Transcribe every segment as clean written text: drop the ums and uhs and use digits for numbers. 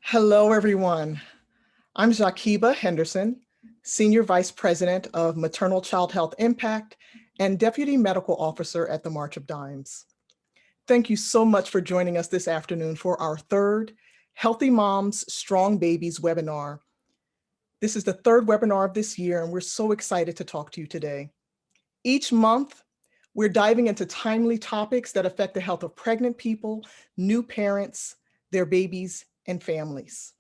Hello, everyone. I'm Jaquiba Henderson, Senior Vice President of Maternal Child Health Impact and Deputy Medical Officer at the March of Dimes. Thank you so much for joining us this afternoon for our third Healthy Moms, Strong Babies webinar. This is the third webinar of this year, and we're so excited to talk to you today. Each month, we're diving into timely topics that affect the health of pregnant people, new parents, their babies, and families.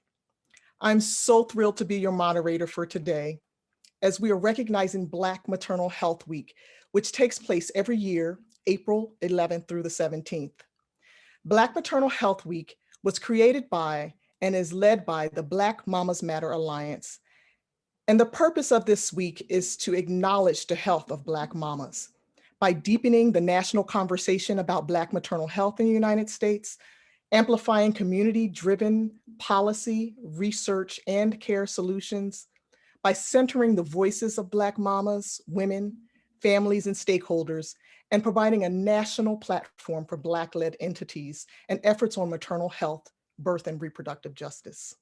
I'm so thrilled to be your moderator for today, as we are recognizing Black Maternal Health Week, which takes place every year, April 11th through the 17th. Black Maternal Health Week was created by and is led by the Black Mamas Matter Alliance. And the purpose of this week is to acknowledge the health of Black mamas by deepening the national conversation about Black maternal health in the United States, amplifying community-driven policy, research, and care solutions, by centering the voices of Black mamas, women, families, and stakeholders, and providing a national platform for Black-led entities and efforts on maternal health, birth, and reproductive justice.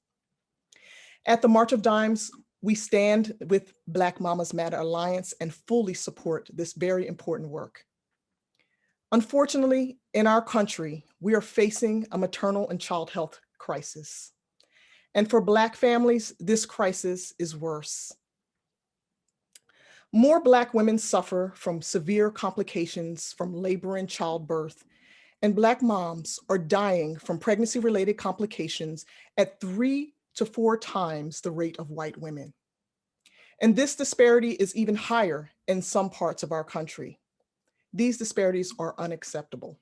At the March of Dimes, we stand with Black Mamas Matter Alliance and fully support this very important work. Unfortunately, in our country, we are facing a maternal and child health crisis. And for Black families, this crisis is worse. More Black women suffer from severe complications from labor and childbirth, and Black moms are dying from pregnancy-related complications at 3 to 4 times the rate of white women. And this disparity is even higher in some parts of our country. These disparities are unacceptable.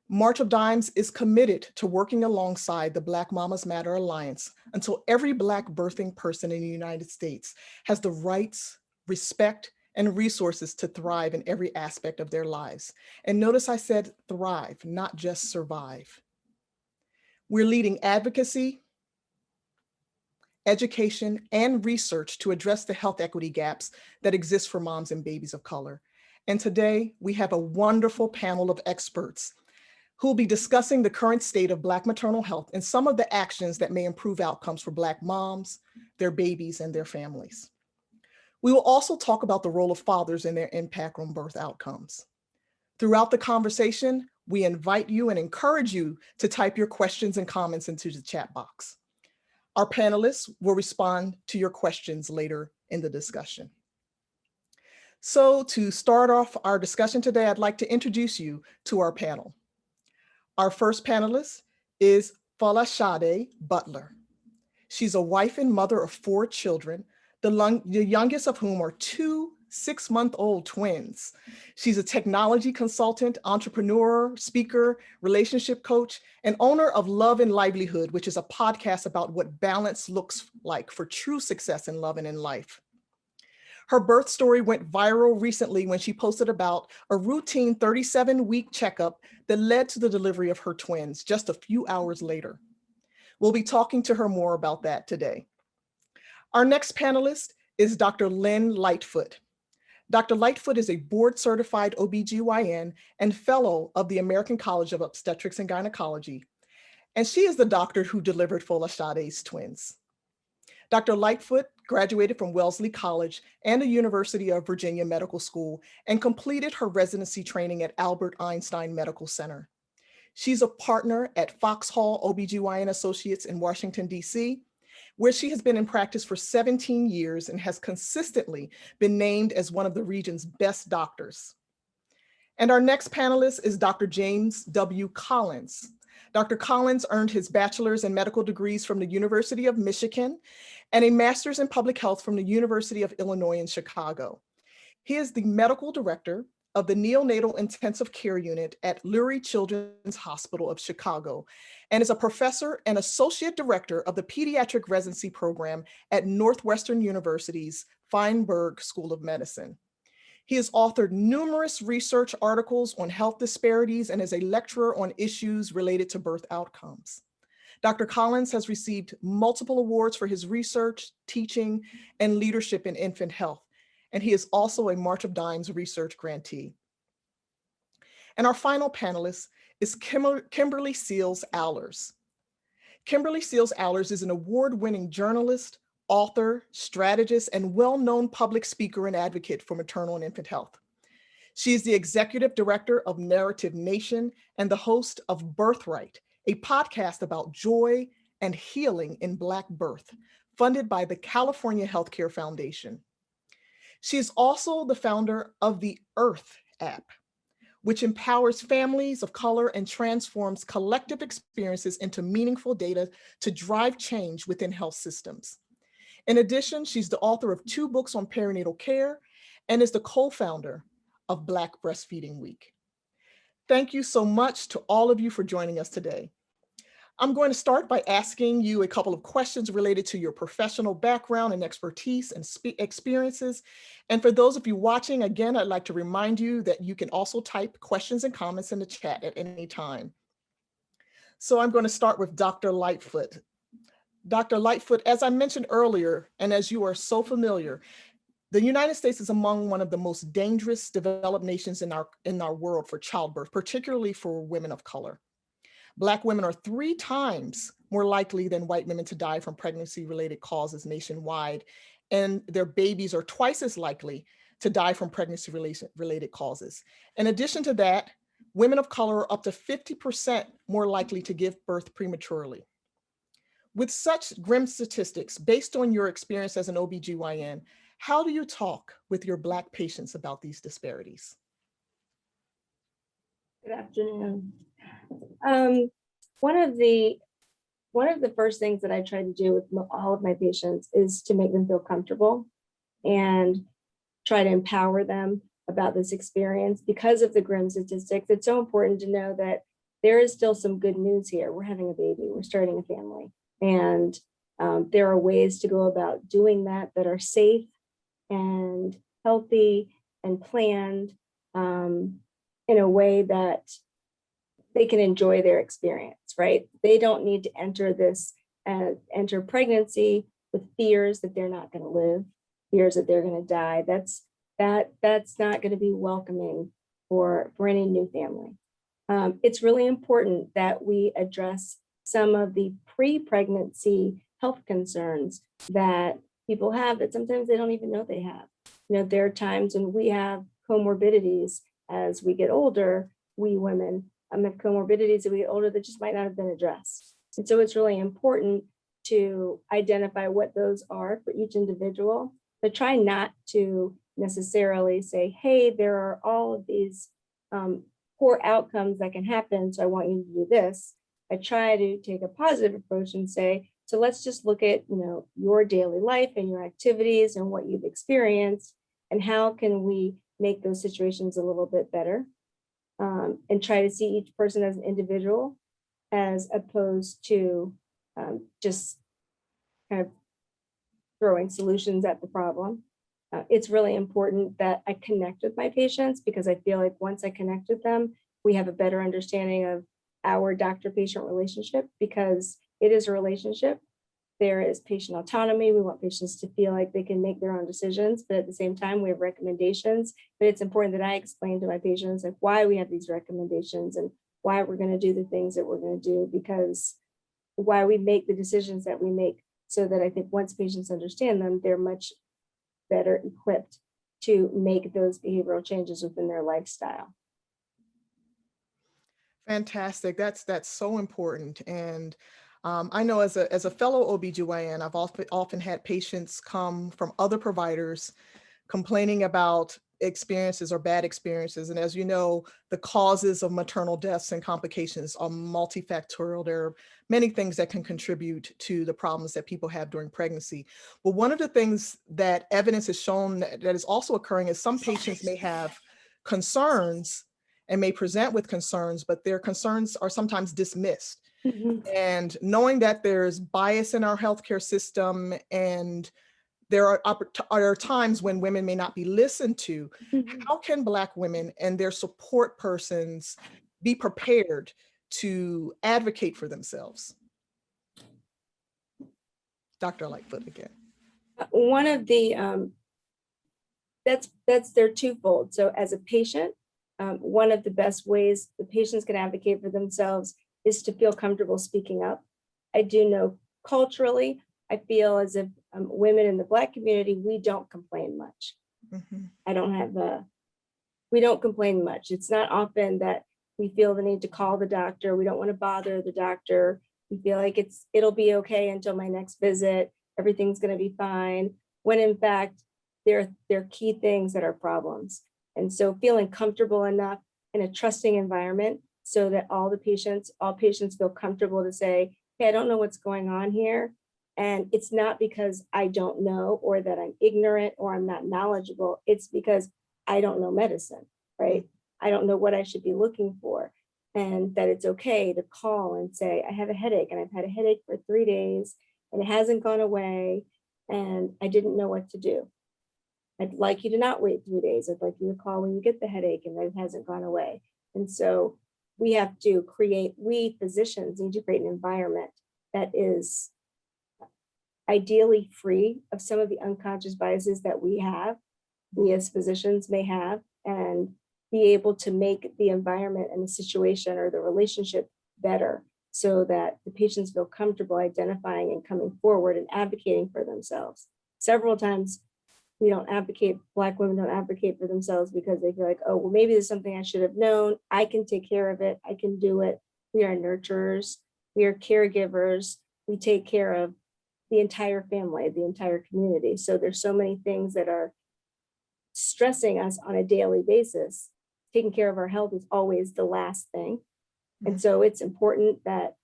March of Dimes is committed to working alongside the Black Mamas Matter Alliance until every Black birthing person in the United States has the rights, respect, and resources to thrive in every aspect of their lives. And notice I said thrive, not just survive. We're leading advocacy, education, and research to address the health equity gaps that exist for moms and babies of color. And today we have a wonderful panel of experts who will be discussing the current state of Black maternal health and some of the actions that may improve outcomes for Black moms, their babies, and their families. We will also talk about the role of fathers and their impact on birth outcomes. Throughout the conversation, we invite you and encourage you to type your questions and comments into the chat box. Our panelists will respond to your questions later in the discussion. So to start off our discussion today, I'd like to introduce you to our panel. Our first panelist is Folashade Butler. She's a wife and mother of 4 children, the youngest of whom are 2 6-month-old twins. She's a technology consultant, entrepreneur, speaker, relationship coach, and owner of Love and Livelihood, which is a podcast about what balance looks like for true success in love and in life. Her birth story went viral recently when she posted about a routine 37-week checkup that led to the delivery of her twins just a few hours later. We'll be talking to her more about that today. Our next panelist is Dr. Lynn Lightfoot. Dr. Lightfoot is a board-certified OBGYN and fellow of the American College of Obstetrics and Gynecology, and she is the doctor who delivered Folashade's twins. Dr. Lightfoot graduated from Wellesley College and the University of Virginia Medical School and completed her residency training at Albert Einstein Medical Center. She's a partner at Foxhall OBGYN Associates in Washington, D.C., where she has been in practice for 17 years and has consistently been named as one of the region's best doctors. And our next panelist is Dr. James W. Collins. Dr. Collins earned his bachelor's and medical degrees from the University of Michigan and a master's in public health from the University of Illinois in Chicago. He is the medical director of the Neonatal Intensive Care Unit at Lurie Children's Hospital of Chicago, and is a professor and associate director of the Pediatric Residency Program at Northwestern University's Feinberg School of Medicine. He has authored numerous research articles on health disparities and is a lecturer on issues related to birth outcomes. Dr. Collins has received multiple awards for his research, teaching, and leadership in infant health, and he is also a March of Dimes research grantee. And our final panelist is Kimberly Seals Allers. Kimberly Seals Allers is an award-winning journalist, author, strategist, and well-known public speaker and advocate for maternal and infant health. She is the executive director of Narrative Nation and the host of Birthright, a podcast about joy and healing in Black birth, funded by the California Healthcare Foundation. She is also the founder of the Earth app, which empowers families of color and transforms collective experiences into meaningful data to drive change within health systems. In addition, she's the author of 2 books on perinatal care and is the co-founder of Black Breastfeeding Week. Thank you so much to all of you for joining us today. I'm going to start by asking you a couple of questions related to your professional background and expertise and experiences. And for those of you watching, again, I'd like to remind you that you can also type questions and comments in the chat at any time. So I'm going to start with Dr. Lightfoot. Dr. Lightfoot, as I mentioned earlier, and as you are so familiar, the United States is among one of the most dangerous developed nations in our world for childbirth, particularly for women of color. Black women are 3 times more likely than white women to die from pregnancy-related causes nationwide, and their babies are twice as likely to die from pregnancy-related causes. In addition to that, women of color are up to 50% more likely to give birth prematurely. With such grim statistics, based on your experience as an OBGYN, how do you talk with your Black patients about these disparities? Good afternoon. One of the first things that I try to do with all of my patients is to make them feel comfortable and try to empower them about this experience. Because of the grim statistics, it's so important to know that there is still some good news here. We're having a baby, we're starting a family, and there are ways to go about doing that that are safe and healthy and planned in a way that they can enjoy their experience, right? They don't need to enter pregnancy with fears that they're not going to live, fears that they're going to die. That's not going to be welcoming for any new family. It's really important that we address some of the pre-pregnancy health concerns that people have that sometimes they don't even know they have. You know, there are times when we have comorbidities as we get older, we women have comorbidities as we get older that just might not have been addressed. And so it's really important to identify what those are for each individual, but try not to necessarily say, hey, there are all of these poor outcomes that can happen, so I want you to do this. I try to take a positive approach and say, so let's just look at, you know, your daily life and your activities and what you've experienced, and how can we make those situations a little bit better, and try to see each person as an individual, as opposed to just kind of throwing solutions at the problem. It's really important that I connect with my patients, because I feel like once I connect with them, we have a better understanding of our doctor-patient relationship, because it is a relationship. There is patient autonomy. We want patients to feel like they can make their own decisions, but at the same time, we have recommendations. But it's important that I explain to my patients like why we have these recommendations and why we're going to do the things that we're going to do, because why we make the decisions that we make, so that I think once patients understand them, they're much better equipped to make those behavioral changes within their lifestyle. Fantastic. That's so important. And I know as a fellow OBGYN, I've often had patients come from other providers complaining about experiences or bad experiences. And as you know, the causes of maternal deaths and complications are multifactorial. There are many things that can contribute to the problems that people have during pregnancy. But one of the things that evidence has shown that is also occurring is some patients may have concerns and may present with concerns, but their concerns are sometimes dismissed. Mm-hmm. And knowing that there's bias in our healthcare system, and there are times when women may not be listened to, Mm-hmm. how can Black women and their support persons be prepared to advocate for themselves? Dr. Lightfoot again. One of the, they're twofold. So as a patient, one of the best ways the patients can advocate for themselves is to feel comfortable speaking up. I do know culturally, I feel as if women in the Black community, we don't complain much. Mhm. I don't have a, we don't complain much. It's not often that we feel the need to call the doctor. We don't want to bother the doctor. We feel like it'll be okay until my next visit. Everything's going to be fine. When in fact, there are key things that are problems. And so feeling comfortable enough in a trusting environment so that all patients feel comfortable to say, hey, I don't know what's going on here. And it's not because I don't know or that I'm ignorant or I'm not knowledgeable. It's because I don't know medicine, right? I don't know what I should be looking for. And that it's okay to call and say, I have a headache and I've had a headache for 3 days and it hasn't gone away and I didn't know what to do. I'd like you to not wait 3 days. I'd like you to call when you get the headache and that it hasn't gone away. And so we have to we physicians need to create an environment that is ideally free of some of the unconscious biases that we as physicians may have, and be able to make the environment and the situation or the relationship better so that the patients feel comfortable identifying and coming forward and advocating for themselves. Several times Black women don't advocate for themselves because they feel like, oh, well, maybe there's something I should have known. I can take care of it. I can do it. We are nurturers. We are caregivers. We take care of the entire family, the entire community. So there's so many things that are stressing us on a daily basis. Taking care of our health is always the last thing. And so it's important that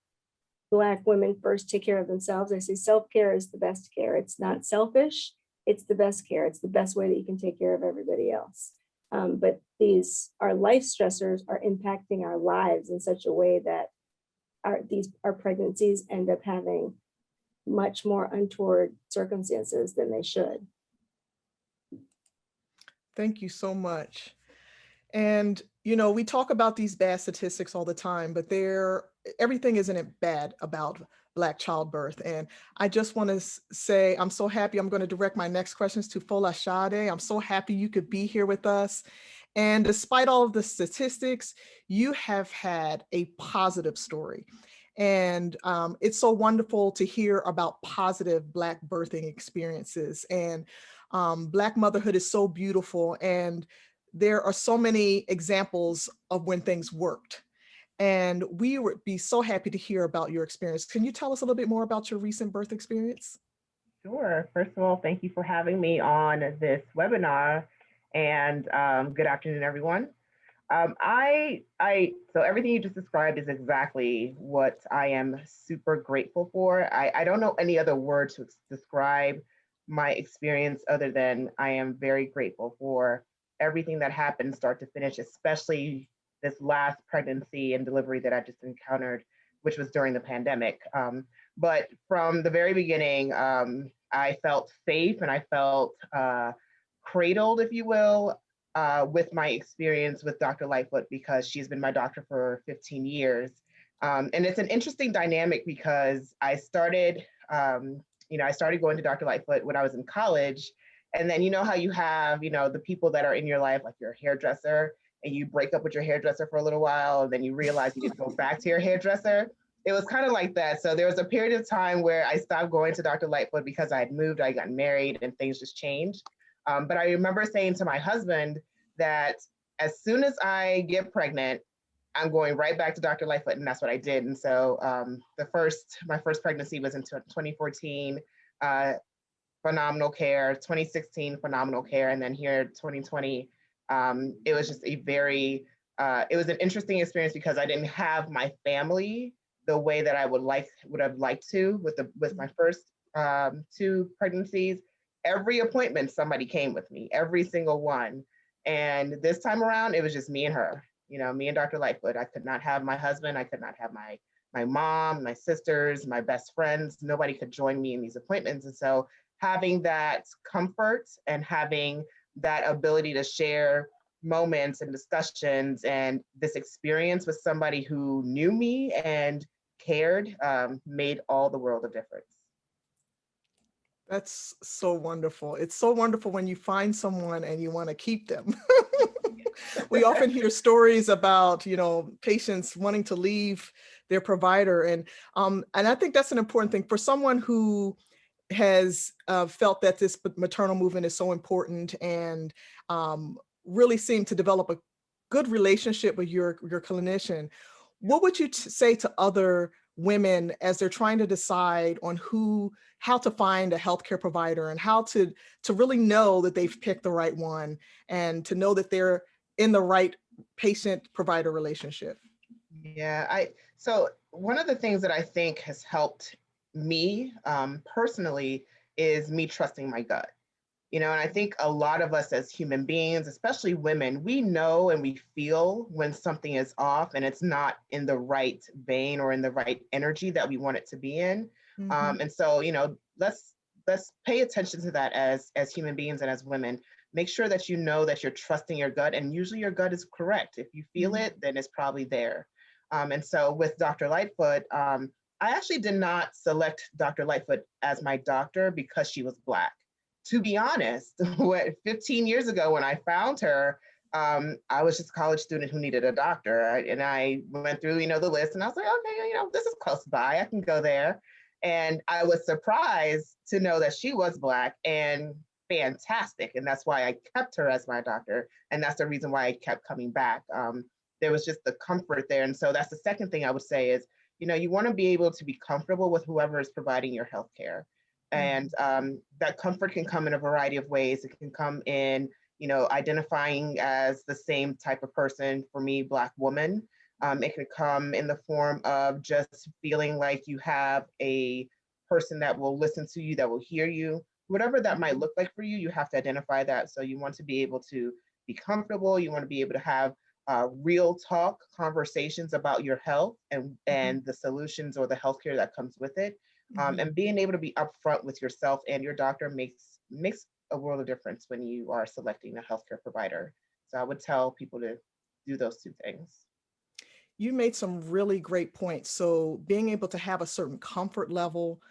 Black women first take care of themselves. I say self-care is the best care. It's not selfish. It's the best care. It's the best way that you can take care of everybody else. But our life stressors are impacting our lives in such a way that our pregnancies end up having much more untoward circumstances than they should. Thank you so much. And, we talk about these bad statistics all the time, but everything isn't bad about Black childbirth. And I just want to say, I'm so happy. I'm going to direct my next questions to Fola Shade. I'm so happy you could be here with us. And despite all of the statistics, you have had a positive story. And it's so wonderful to hear about positive Black birthing experiences. And Black motherhood is so beautiful. And there are so many examples of when things worked. And we would be so happy to hear about your experience. Can you tell us a little bit more about your recent birth experience? Sure. First of all, thank you for having me on this webinar, and good afternoon, everyone. So everything you just described is exactly what I am super grateful for. I don't know any other word to describe my experience other than I am very grateful for everything that happened start to finish, especially this last pregnancy and delivery that I just encountered, which was during the pandemic. But from the very beginning, I felt safe and I felt cradled, if you will, with my experience with Dr. Lightfoot, because she's been my doctor for 15 years. And it's an interesting dynamic because I started going to Dr. Lightfoot when I was in college. And then how you have, the people that are in your life, like your hairdresser, and you break up with your hairdresser for a little while, and then you realize you need to go back to your hairdresser. It was kind of like that. So there was a period of time where I stopped going to Dr. Lightfoot because I had moved, I got married, and things just changed. But I remember saying to my husband that as soon as I get pregnant, I'm going right back to Dr. Lightfoot, and that's what I did. And so my first pregnancy was in 2014, phenomenal care, 2016, phenomenal care, and then here 2020, it was just it was an interesting experience because I didn't have my family the way that I would have liked to with my first two pregnancies. Every appointment, somebody came with me, every single one. And this time around, it was just me and her, me and Dr. Lightfoot. I could not have my husband. I could not have my mom, my sisters, my best friends. Nobody could join me in these appointments. And so having that comfort and having that ability to share moments and discussions and this experience with somebody who knew me and cared made all the world of difference. That's so wonderful. It's so wonderful when you find someone and you want to keep them. We often hear stories about, patients wanting to leave their provider. And I think that's an important thing for someone who has felt that this maternal movement is so important and really seemed to develop a good relationship with your clinician. What would you say to other women as they're trying to decide on how to find a healthcare provider and how to really know that they've picked the right one and to know that they're in the right patient provider relationship? Yeah, so one of the things that I think has helped me personally is me trusting my gut. And I think a lot of us as human beings, especially women, we know and we feel when something is off and it's not in the right vein or in the right energy that we want it to be in. Mhm. And so, let's pay attention to that as human beings and as women. Make sure that you know that you're trusting your gut, and usually your gut is correct. If you feel Mhm. it, then it's probably there. And so with Dr. Lightfoot, I actually did not select Dr. Lightfoot as my doctor because she was Black. To be honest, 15 years ago when I found her, I was just a college student who needed a doctor. And I went through, the list, and I was like, okay, this is close by. I can go there. And I was surprised to know that she was Black and fantastic. And that's why I kept her as my doctor. And that's the reason why I kept coming back. There was just the comfort there. And so that's the second thing I would say is, you want to be able to be comfortable with whoever is providing your healthcare. And that comfort can come in a variety of ways. It can come in, identifying as the same type of person, for me, Black woman. It can come in the form of just feeling like you have a person that will listen to you, that will hear you. Whatever that might look like for you, you have to identify that. So you want to be able to be comfortable. You want to be able to have real talk conversations about your health and the solutions or the healthcare that comes with it. Mhm. And being able to be upfront with yourself and your doctor makes a world of difference when you are selecting a healthcare provider. So I would tell people to do those two things. You made some really great points. So being able to have a certain comfort level,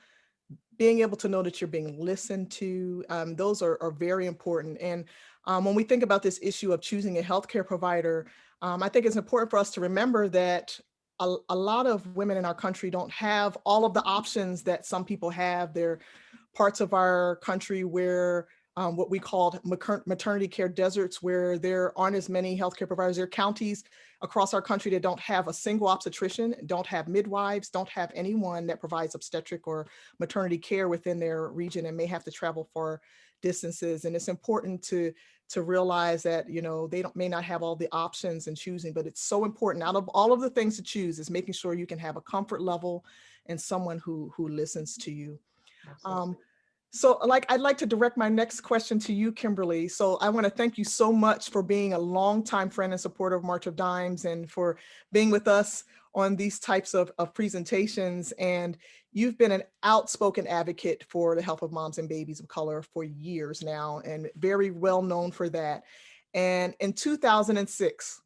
being able to know that you're being listened to, those are very important. And when we think about this issue of choosing a healthcare provider, I think it's important for us to remember that a lot of women in our country don't have all of the options that some people have. There are parts of our country where what we call maternity care deserts, where there aren't as many healthcare providers. There are counties across our country that don't have a single obstetrician, don't have midwives, don't have anyone that provides obstetric or maternity care within their region, and may have to travel far distances. And it's important to realize that they may not have all the options in choosing, but it's so important. Out of all of the things to choose is making sure you can have a comfort level and someone who listens to you. Absolutely. So I'd like to direct my next question to you, Kimberly. So I want to thank you so much for being a longtime friend and supporter of March of Dimes and for being with us on these types of presentations. And you've been an outspoken advocate for the health of moms and babies of color for years now, and very well known for that. And in 2006,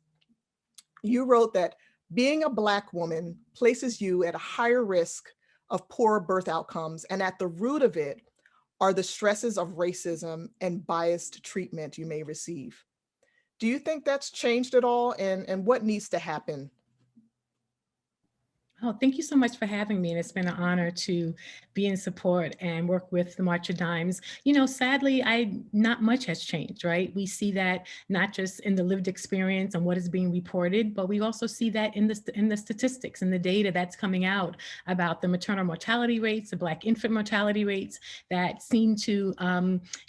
you wrote that being a Black woman places you at a higher risk of poor birth outcomes, and at the root of it are the stresses of racism and biased treatment you may receive. Do you think that's changed at all? And what needs to happen? Oh, thank you so much for having me. And it's been an honor to be in support and work with the March of Dimes. Sadly, not much has changed, right? We see that not just in the lived experience and what is being reported, but we also see that in the statistics and the data that's coming out about the maternal mortality rates, the Black infant mortality rates that seem to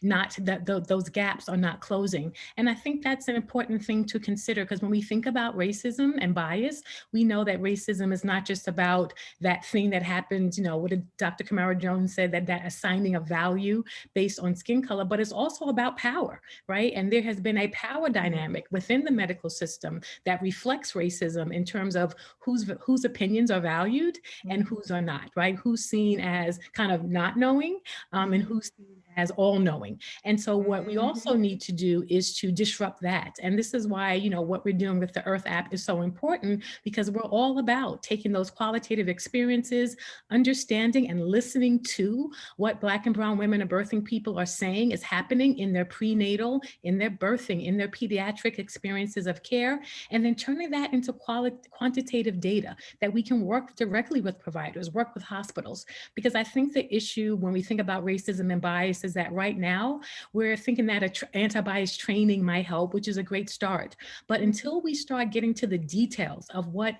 those gaps are not closing. And I think that's an important thing to consider, because when we think about racism and bias, we know that racism is not just about that thing that happens, what did Dr. Kamara Jones said, that assigning a value based on skin color, but it's also about power, right? And there has been a power dynamic within the medical system that reflects racism in terms of whose opinions are valued and whose are not, right? Who's seen as kind of not knowing, and who's seen as all knowing. And so what we also need to do is to disrupt that. And this is why, what we're doing with the Earth app is so important, because we're all about taking those qualitative experiences, understanding and listening to what Black and brown women and birthing people are saying is happening in their prenatal, in their birthing, in their pediatric experiences of care, and then turning that into quantitative data that we can work directly with providers, work with hospitals. Because I think the issue when we think about racism and bias is that right now we're thinking that anti-bias training might help, which is a great start. But until we start getting to the details of what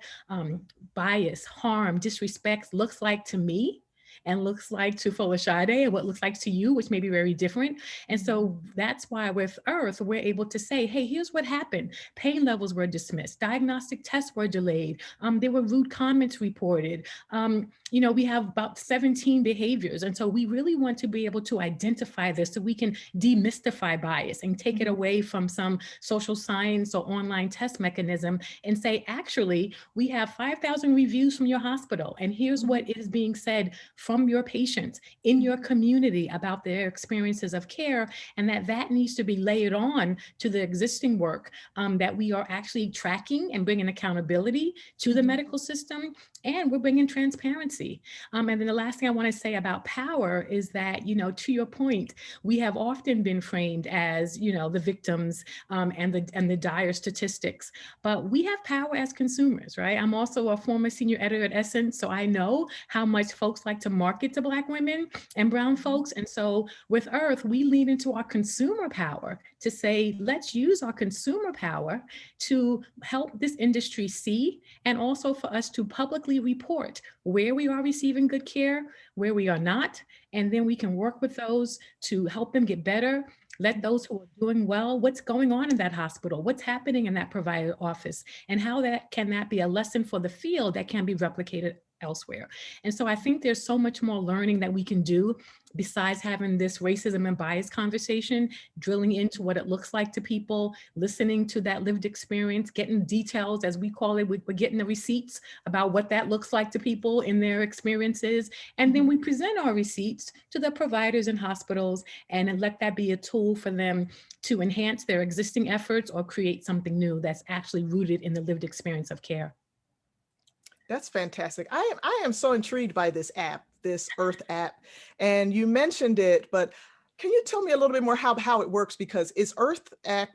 bias, harm, disrespect looks like to me, and looks like to Folashade, and what looks like to you, which may be very different. And so that's why with Earth, we're able to say, hey, here's what happened. Pain levels were dismissed. Diagnostic tests were delayed. There were rude comments reported. We have about 17 behaviors. And so we really want to be able to identify this so we can demystify bias and take it away from some social science or online test mechanism and say, actually, we have 5,000 reviews from your hospital. And here's what is being said from your patients in your community about their experiences of care, and that needs to be layered on to the existing work that we are actually tracking and bringing accountability to the medical system, and we're bringing transparency. And then the last thing I want to say about power is that, to your point, we have often been framed as, the victims and the dire statistics, but we have power as consumers, right? I'm also a former senior editor at Essence, so I know how much folks like to market to Black women and brown folks. And so with Earth, we lean into our consumer power to say, let's use our consumer power to help this industry see, and also for us to publicly report where we are receiving good care, where we are not. And then we can work with those to help them get better. Let those who are doing well, what's going on in that hospital, what's happening in that provider office, and how that can be a lesson for the field that can be replicated elsewhere. And so I think there's so much more learning that we can do besides having this racism and bias conversation, drilling into what it looks like to people, listening to that lived experience, getting details, as we call it, we're getting the receipts about what that looks like to people in their experiences. And then we present our receipts to the providers and hospitals and let that be a tool for them to enhance their existing efforts or create something new that's actually rooted in the lived experience of care. That's fantastic. I am so intrigued by this app, this Earth app, and you mentioned it, but can you tell me a little bit more how it works? Because is Earth app,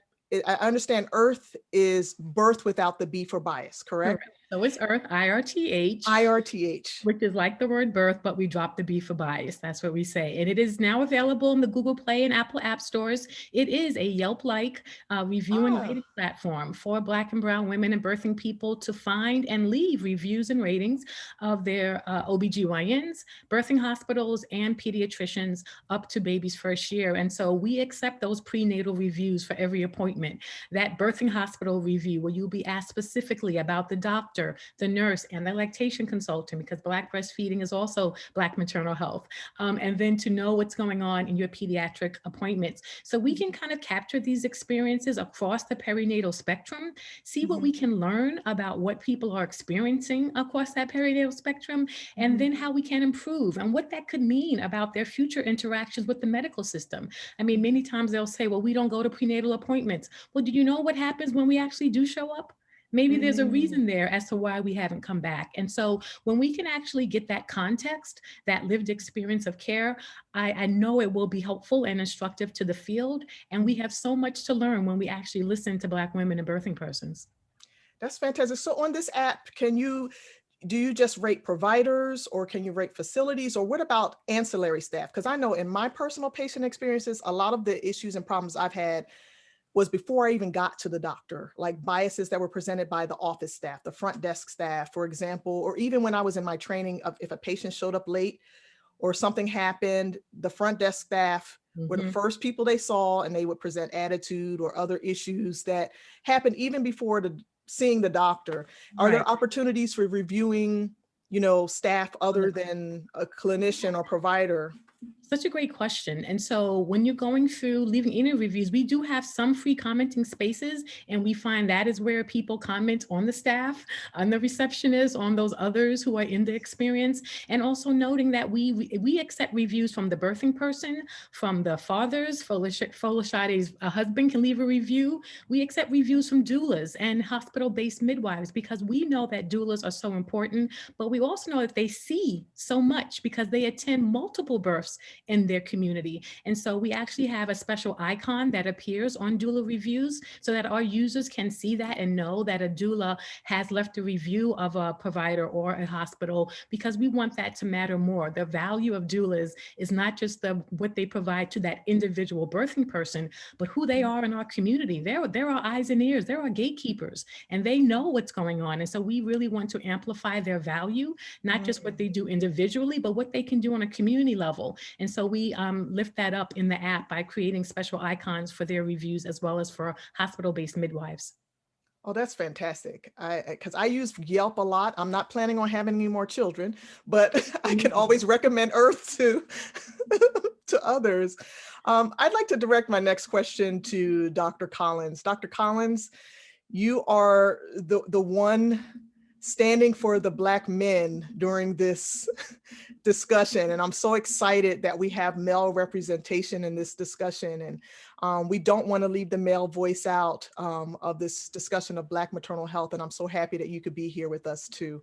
I understand Earth is birth without the B for bias, correct? Correct. So it's Earth, IRTH. IRTH. Which is like the word birth, but we dropped the B for bias. That's what we say. And it is now available in the Google Play and Apple App Stores. It is a Yelp-like review and rating platform for Black and brown women and birthing people to find and leave reviews and ratings of their OBGYNs, birthing hospitals, and pediatricians up to baby's first year. And so we accept those prenatal reviews for every appointment. That birthing hospital review where you'll be asked specifically about the doctor, the nurse, and the lactation consultant, because Black breastfeeding is also Black maternal health. And then to know what's going on in your pediatric appointments. So we can kind of capture these experiences across the perinatal spectrum, see what we can learn about what people are experiencing across that perinatal spectrum, and then how we can improve and what that could mean about their future interactions with the medical system. I mean, many times they'll say, well, we don't go to prenatal appointments. Well, do you know what happens when we actually do show up? Maybe there's a reason there as to why we haven't come back. And so when we can actually get that context, that lived experience of care, I know it will be helpful and instructive to the field. And we have so much to learn when we actually listen to Black women and birthing persons. That's fantastic. So on this app, do you just rate providers, or can you rate facilities, or what about ancillary staff? Because I know in my personal patient experiences, a lot of the issues and problems I've had was before I even got to the doctor, like biases that were presented by the office staff, the front desk staff, for example, or even when I was in my training of if a patient showed up late or something happened, the front desk staff were the first people they saw, and they would present attitude or other issues that happened even before seeing the doctor. Are there opportunities for reviewing, staff other than a clinician or provider? Such a great question. And so when you're going through leaving interview reviews, we do have some free commenting spaces, and we find that is where people comment on the staff, on the receptionist, on those others who are in the experience. And also noting that we accept reviews from the birthing person, from the fathers. Folashade's husband can leave a review. We accept reviews from doulas and hospital-based midwives, because we know that doulas are so important, but we also know that they see so much because they attend multiple births in their community. And so we actually have a special icon that appears on doula reviews so that our users can see that and know that a doula has left a review of a provider or a hospital, because we want that to matter more. The value of doulas is not just what they provide to that individual birthing person, but who they are in our community. They're our eyes and ears, they're our gatekeepers, and they know what's going on. And so we really want to amplify their value, not just what they do individually, but what they can do on a community level. And so we lift that up in the app by creating special icons for their reviews, as well as for hospital-based midwives. Oh, that's fantastic. Because I use Yelp a lot. I'm not planning on having any more children, but I can always recommend Earth to to others. I'd like to direct my next question to Dr. Collins. Dr. Collins, you are the one standing for the Black men during this discussion. And I'm so excited that we have male representation in this discussion. And we don't want to leave the male voice out of this discussion of Black maternal health. And I'm so happy that you could be here with us too.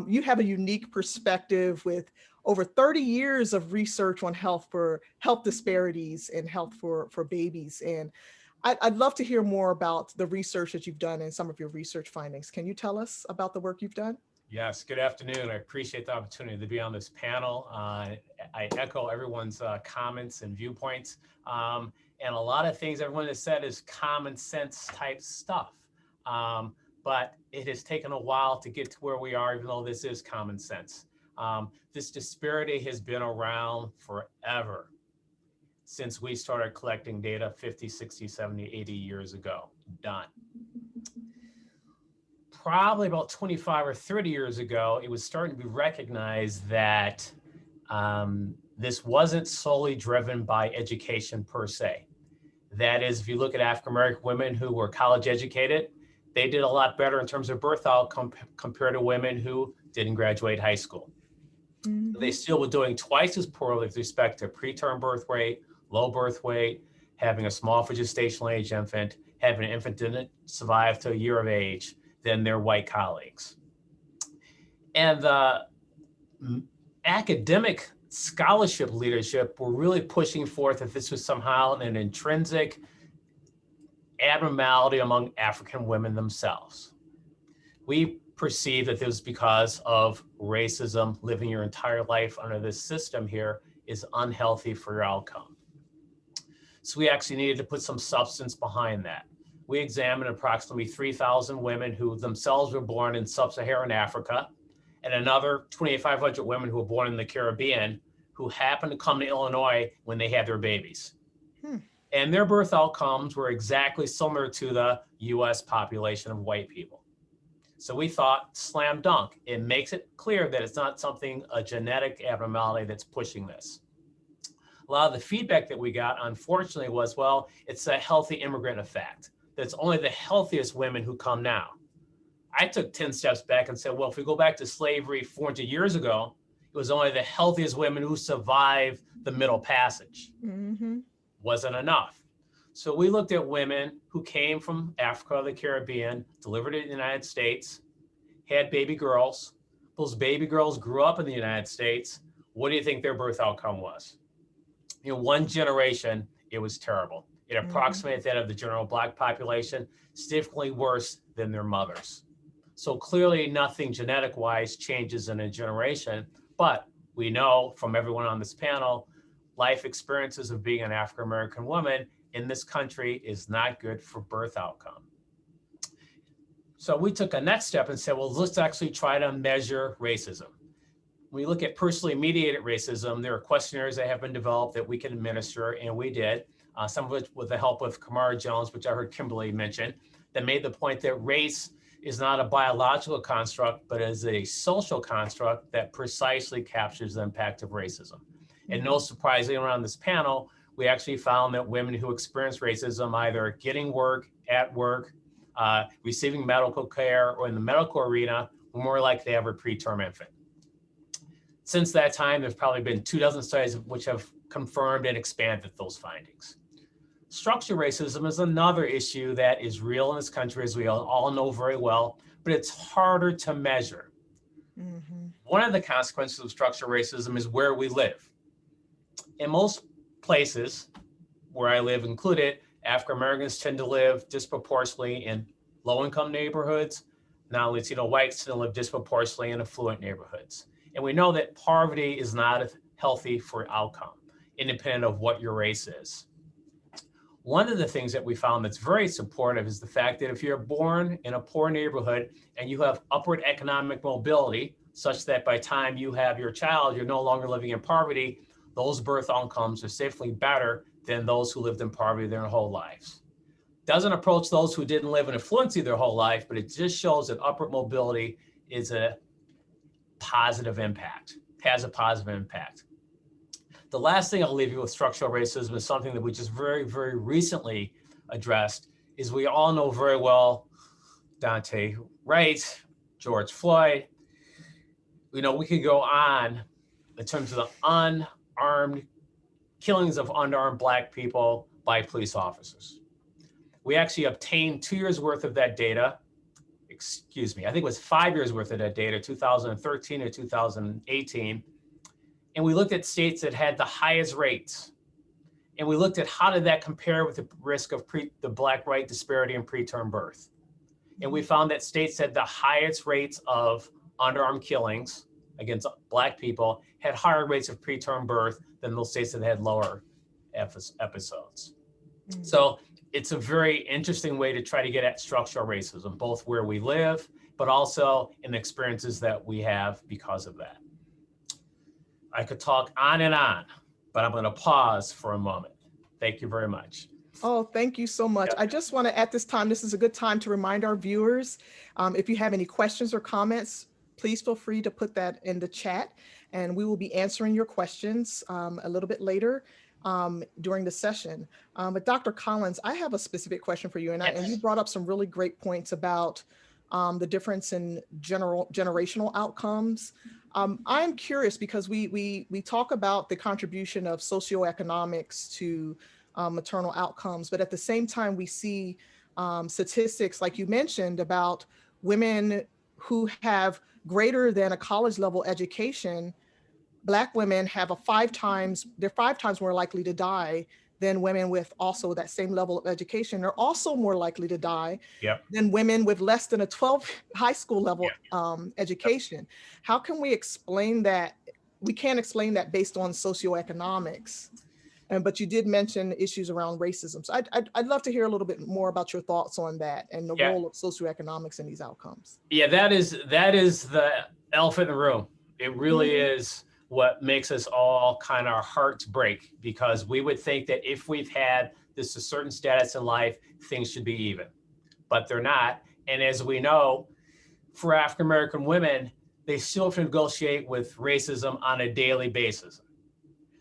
You have a unique perspective with over 30 years of research on health disparities and health for babies. And I'd love to hear more about the research that you've done and some of your research findings. Can you tell us about the work you've done? Yes, good afternoon. I appreciate the opportunity to be on this panel. I echo everyone's comments and viewpoints. And a lot of things everyone has said is common sense type stuff. But it has taken a while to get to where we are, even though this is common sense. This disparity has been around forever, since we started collecting data 50, 60, 70, 80 years ago. Done. Probably about 25 or 30 years ago, it was starting to be recognized that this wasn't solely driven by education per se. That is, if you look at African-American women who were college educated, they did a lot better in terms of birth outcome compared to women who didn't graduate high school. Mm-hmm. They still were doing twice as poorly with respect to preterm birth rate, low birth weight, having a small for gestational age infant, having an infant that didn't survive to a year of age than their white colleagues. And the academic scholarship leadership were really pushing forth that this was somehow an intrinsic abnormality among African women themselves. We perceive that this was because of racism. Living your entire life under this system here is unhealthy for your outcome. So we actually needed to put some substance behind that. We examined approximately 3,000 women who themselves were born in sub-Saharan Africa, and another 2,500 women who were born in the Caribbean who happened to come to Illinois when they had their babies. And their birth outcomes were exactly similar to the US population of white people. So we thought, slam dunk, it makes it clear that it's not a genetic abnormality that's pushing this. A lot of the feedback that we got, unfortunately, was, well, it's a healthy immigrant effect. That's only the healthiest women who come now. I took 10 steps back and said, well, if we go back to slavery 400 years ago, it was only the healthiest women who survived the Middle Passage. Mm-hmm. Wasn't enough. So we looked at women who came from Africa or the Caribbean, delivered in the United States, had baby girls. Those baby girls grew up in the United States. What do you think their birth outcome was? In one generation, it was terrible. It approximated that of the general Black population, significantly worse than their mothers. So clearly nothing genetic-wise changes in a generation, but we know from everyone on this panel, life experiences of being an African-American woman in this country is not good for birth outcome. So we took a next step and said, well, let's actually try to measure racism. When we look at personally mediated racism, there are questionnaires that have been developed that we can administer, and we did. Some of it with the help of Kamara Jones, which I heard Kimberly mention, that made the point that race is not a biological construct, but is a social construct that precisely captures the impact of racism. And no surprisingly, around this panel, we actually found that women who experience racism, either getting work, at work, receiving medical care, or in the medical arena, were more likely to have a preterm infant. Since that time, there's probably been 24 studies which have confirmed and expanded those findings. Structural racism is another issue that is real in this country, as we all know very well, but it's harder to measure. One of the consequences of structural racism is where we live. In most places, where I live included, African Americans tend to live disproportionately in low-income neighborhoods. Non-Latino whites tend to live disproportionately in affluent neighborhoods. And we know that poverty is not healthy for outcome, independent of what your race is. One of the things that we found that's very supportive is the fact that if you're born in a poor neighborhood and you have upward economic mobility, such that by the time you have your child, you're no longer living in poverty, those birth outcomes are safely better than those who lived in poverty their whole lives. Doesn't approach those who didn't live in affluency their whole life, but it just shows that upward mobility is a positive impact, has a positive impact. The last thing I'll leave you with structural racism is something that we just very, very recently addressed, is we all know very well Dante Wright, George Floyd. We could go on in terms of the unarmed killings of unarmed Black people by police officers. We actually obtained 2 years worth of that data. Excuse me, I think it was 5 years worth of that data, 2013 or 2018. And we looked at states that had the highest rates. And we looked at how did that compare with the risk of the Black-white disparity in preterm birth. And we found that states had the highest rates of underarm killings against Black people had higher rates of preterm birth than those states that had lower episodes. So it's a very interesting way to try to get at structural racism, both where we live, but also in the experiences that we have because of that. I could talk on and on, but I'm going to pause for a moment. Thank you very much. Oh, thank you so much. I just want to, at this time, this is a good time to remind our viewers, if you have any questions or comments, please feel free to put that in the chat, and we will be answering your questions a little bit later during the session. But Dr. Collins, I have a specific question for you, and you brought up some really great points about the difference in generational outcomes. I'm curious because we talk about the contribution of socioeconomics to maternal outcomes, but at the same time, we see statistics like you mentioned about women who have greater than a college level education. Black women have they're 5 times more likely to die than women with also that same level of education. They're also more likely to die than women with less than a 12 high school level education. How can we explain that? We can't explain that based on socioeconomics. But you did mention issues around racism. So I'd love to hear a little bit more about your thoughts on that and the role of socioeconomics in these outcomes. Yeah, that is the elephant in the room. It really is what makes us all kind of our hearts break, because we would think that if we've had this a certain status in life, things should be even, but they're not. And as we know, for African American women, they still have to negotiate with racism on a daily basis.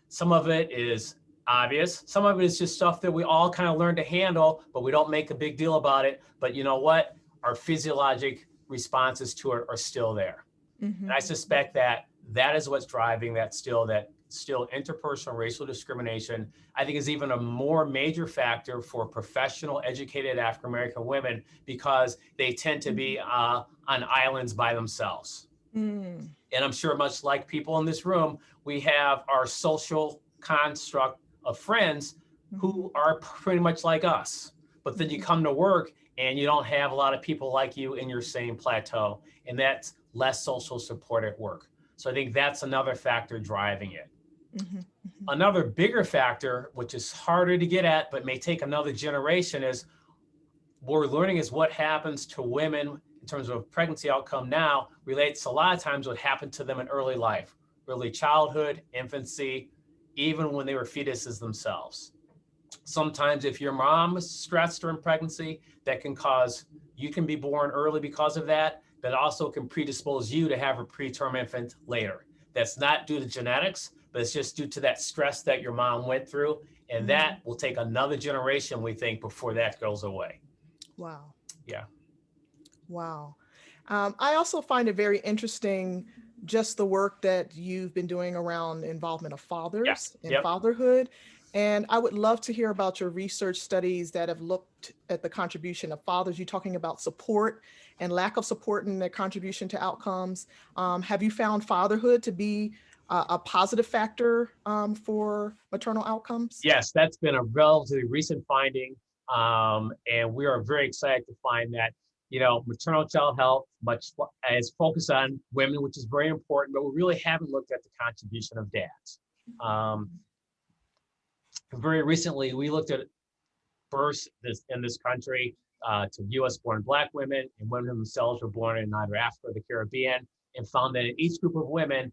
Some of it is obvious. Some of it is just stuff that we all kind of learn to handle, but we don't make a big deal about it. But you know what? Our physiologic responses to it are still there. And I suspect that is what's driving that still interpersonal racial discrimination, I think, is even a more major factor for professional, educated African American women, because they tend to be on islands by themselves. And I'm sure, much like people in this room, we have our social construct of friends who are pretty much like us. But then you come to work and you don't have a lot of people like you in your same plateau, and that's less social support at work. So I think that's another factor driving it. Another bigger factor, which is harder to get at, but may take another generation, is what we're learning is what happens to women in terms of pregnancy outcome now relates a lot of times what happened to them in early life, early childhood, infancy, even when they were fetuses themselves. Sometimes if your mom was stressed during pregnancy, that can cause, you can be born early because of that, but also can predispose you to have a preterm infant later. That's not due to genetics. but it's just due to that stress that your mom went through. And that will take another generation, we think, before that goes away. Wow. Yeah. Wow. I also find it very interesting just the work that you've been doing around involvement of fathers and Yep. fatherhood. And I would love to hear about your research studies that have looked at the contribution of fathers. You're talking about support and lack of support in their contribution to outcomes. Have you found fatherhood to be a positive factor for maternal outcomes? Yes, that's been a relatively recent finding. And we are very excited to find that, maternal child health is focused on women, which is very important, but we really haven't looked at the contribution of dads. Very recently, we looked at births in this country to US born Black women and women themselves were born in either Africa or the Caribbean, and found that in each group of women,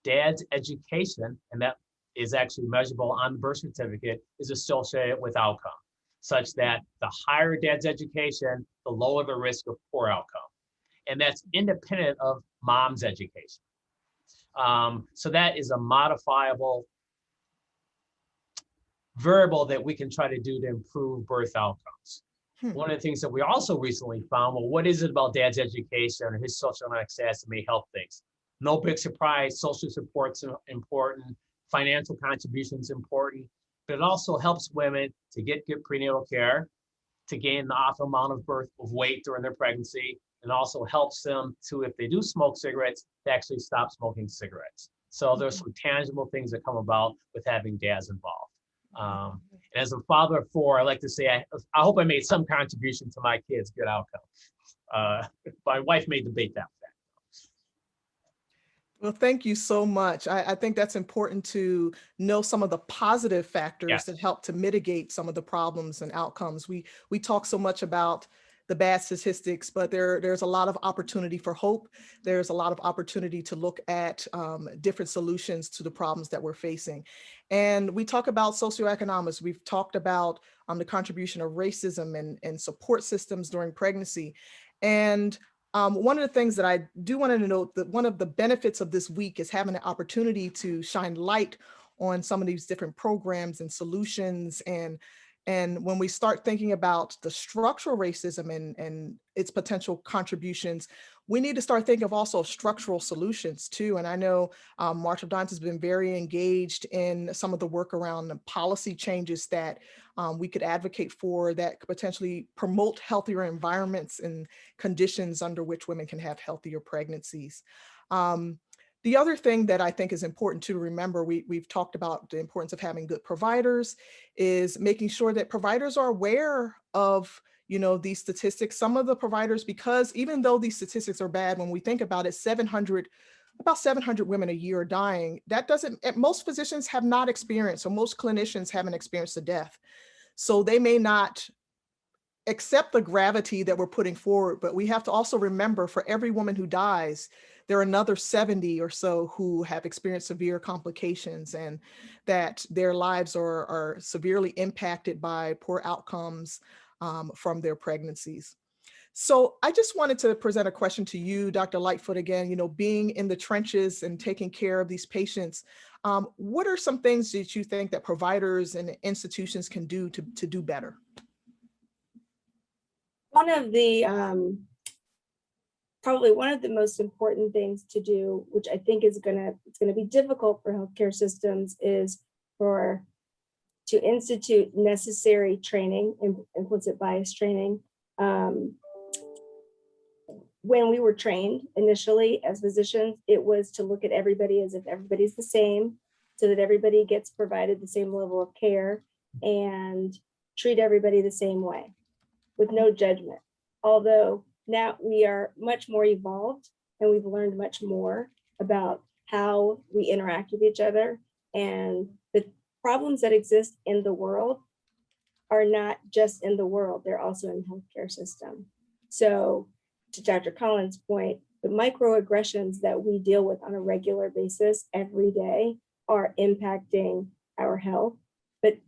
dad's education, and that is actually measurable on the birth certificate, is associated with outcome, such that the higher dad's education, the lower the risk of poor outcome. And that's independent of mom's education. So that is a modifiable variable that we can try to do to improve birth outcomes. One of the things that we also recently found, well, what is it about dad's education or his socioeconomic status that may help things? No big surprise, social support's important, financial contributions important, but it also helps women to get good prenatal care, to gain the optimal amount of weight during their pregnancy, and also helps them to, if they do smoke cigarettes, to actually stop smoking cigarettes. So there's some tangible things that come about with having dads involved. And as a father of four, I like to say, I hope I made some contribution to my kids' good outcome. My wife may debate that fact. Well, thank you so much. I think that's important to know some of the positive factors that help to mitigate some of the problems and outcomes. We talk so much about the bad statistics, but there's a lot of opportunity for hope. There's a lot of opportunity to look at different solutions to the problems that we're facing. And we talk about socioeconomics. We've talked about the contribution of racism and support systems during pregnancy. And one of the things that I do want to note that one of the benefits of this week is having an opportunity to shine light on some of these different programs and solutions. And when we start thinking about the structural racism and its potential contributions, we need to start thinking of also structural solutions too. And I know March of Dimes has been very engaged in some of the work around the policy changes that we could advocate for that could potentially promote healthier environments and conditions under which women can have healthier pregnancies. The other thing that I think is important to remember, we've talked about the importance of having good providers, is making sure that providers are aware of these statistics. Some of the providers, because even though these statistics are bad, when we think about it, about 700 women a year are dying. That doesn't, most physicians have not experienced, or most clinicians haven't experienced a death. So they may not accept the gravity that we're putting forward, but we have to also remember for every woman who dies, there are another 70 or so who have experienced severe complications and that their lives are severely impacted by poor outcomes from their pregnancies. So I just wanted to present a question to you, Dr. Lightfoot, again, being in the trenches and taking care of these patients, what are some things that you think that providers and institutions can do to do better? One of the probably one of the most important things to do, which I think is it's gonna be difficult for healthcare systems, is to institute necessary training, implicit bias training. When we were trained initially as physicians, it was to look at everybody as if everybody's the same, so that everybody gets provided the same level of care and treat everybody the same way with no judgment. Although now we are much more evolved and we've learned much more about how we interact with each other, and the problems that exist in the world are not just in the world, they're also in the healthcare system. So to Dr. Collins' point, the microaggressions that we deal with on a regular basis every day are impacting our health, but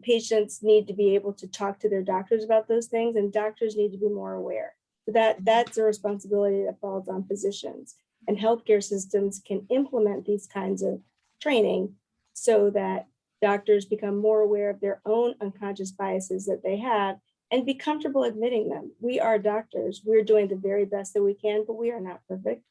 patients need to be able to talk to their doctors about those things, and doctors need to be more aware. So that's a responsibility that falls on physicians, and healthcare systems can implement these kinds of training so that doctors become more aware of their own unconscious biases that they have and be comfortable admitting them. We are doctors. We're doing the very best that we can, but we are not perfect.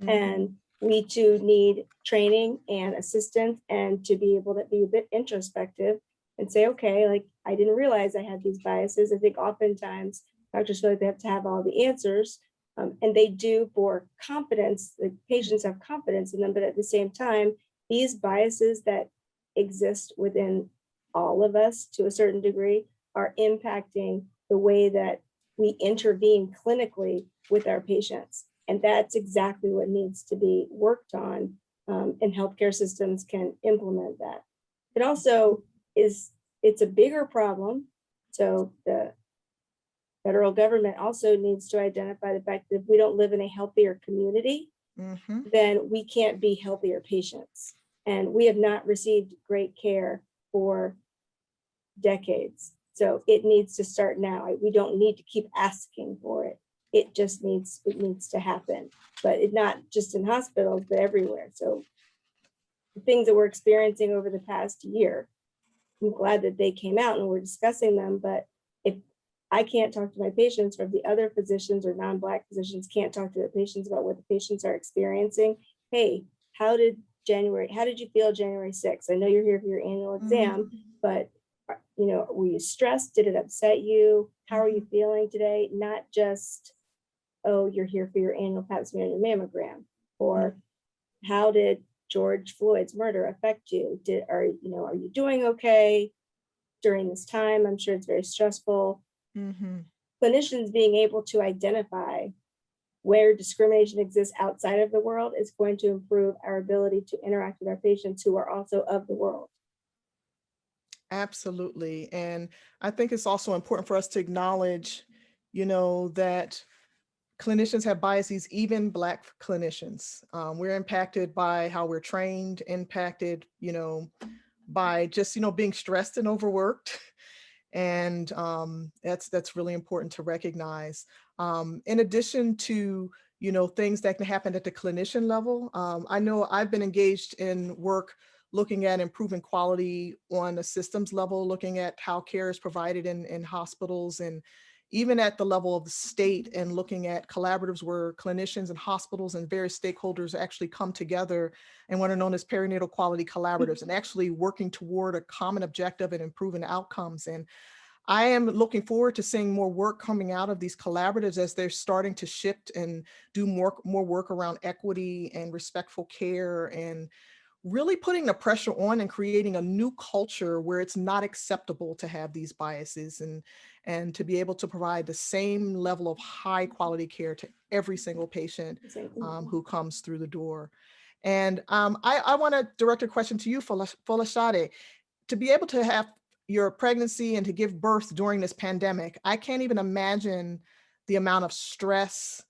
And we too need training and assistance and to be able to be a bit introspective and say, okay, like I didn't realize I had these biases. I think oftentimes doctors feel like they have to have all the answers. And they do for confidence, the patients have confidence in them, but at the same time, these biases that exist within all of us to a certain degree are impacting the way that we intervene clinically with our patients. And that's exactly what needs to be worked on, and healthcare systems can implement that. It also it's a bigger problem. So the federal government also needs to identify the fact that if we don't live in a healthier community, then we can't be healthier patients. And we have not received great care for decades. So it needs to start now. We don't need to keep asking for it. It just needs to happen, but it not just in hospitals, but everywhere. So the things that we're experiencing over the past year, I'm glad that they came out and we're discussing them, but if I can't talk to my patients, or if the other physicians or non-Black physicians can't talk to their patients about what the patients are experiencing, hey, how did you feel January 6th? I know you're here for your annual exam, but were you stressed? Did it upset you? How are you feeling today? Not just, oh, you're here for your annual pap smear and your mammogram, or how did George Floyd's murder affect you? Are you doing okay during this time? I'm sure it's very stressful. Clinicians being able to identify where discrimination exists outside of the world is going to improve our ability to interact with our patients who are also of the world. Absolutely. And I think it's also important for us to acknowledge, that clinicians have biases, even Black clinicians. We're impacted by how we're trained, impacted, by just, being stressed and overworked. And that's really important to recognize. In addition to, things that can happen at the clinician level, I know I've been engaged in work looking at improving quality on a systems level, looking at how care is provided in hospitals, and even at the level of the state, and looking at collaboratives where clinicians and hospitals and various stakeholders actually come together and what are known as perinatal quality collaboratives, and actually working toward a common objective and improving outcomes. And I am looking forward to seeing more work coming out of these collaboratives as they're starting to shift and do more work around equity and respectful care, and really putting the pressure on and creating a new culture where it's not acceptable to have these biases, and to be able to provide the same level of high quality care to every single patient who comes through the door. And I want to direct a question to you, Folashade. To be able to have your pregnancy and to give birth during this pandemic, I can't even imagine the amount of stress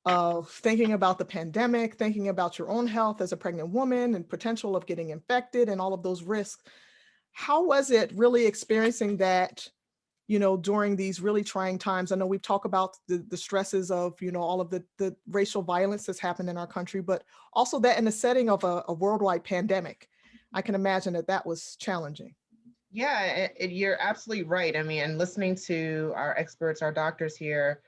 of thinking about the pandemic, thinking about your own health as a pregnant woman and potential of getting infected and all of those risks. How was it really experiencing that, during these really trying times? I know we've talked about the stresses of, all of the racial violence that's happened in our country, but also that in the setting of a worldwide pandemic, I can imagine that was challenging. Yeah, you're absolutely right. I mean, and listening to our experts, our doctors here,